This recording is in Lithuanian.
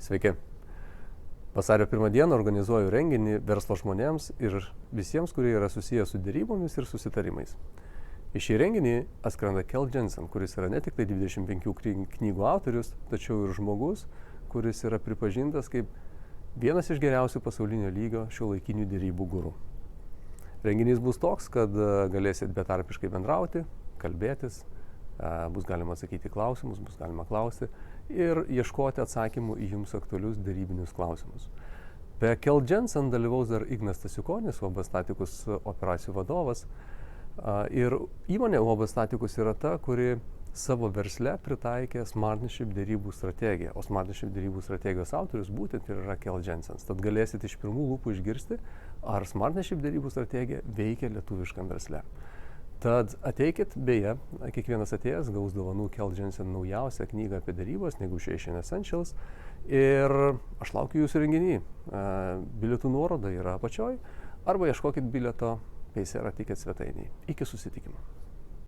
Sveiki. Vasario 1 dieną organizuoju renginį verslo žmonėms ir visiems, kurie yra susijęs su dėrybomis ir susitarimais. Į šį renginį atskrenda Kel Jensen, kuris yra ne tik tai 25 knygų autorius, tačiau ir žmogus, kuris yra pripažintas kaip vienas iš geriausių pasaulinio lygio šiuolaikinių dėrybų gurų. Renginys bus toks, kad galėsit betarpiškai bendrauti, kalbėtis, bus galima atsakyti klausimus, bus galima klausti ir ieškoti atsakymų į jums aktualius dėrybinius klausimus. Be Kel Jensen dalyvaus dar Ignas Stasiukonis, UAB Staticus operacijų vadovas. Ir įmonė UAB Staticus yra ta, kuri savo versle pritaikė Smartnership dėrybų strategiją, o Smartnership dėrybų strategijos autorius būtent ir yra Kel Jensen. Tad galėsite iš pirmų lūpų išgirsti, ar Smartnership dėrybų strategija veikia lietuviškam versle. Tad ateikit, beje, kiekvienas atėjęs gaus dovanų Kel Jensen naujausią knygą apie dėrybas, Negotiation Essentials. Ir aš laukiu jūsų renginy. Bilietų nuoroda yra apačioj, arba ieškokit bilieto Paysera Ticket svetainėje. Iki susitikimo.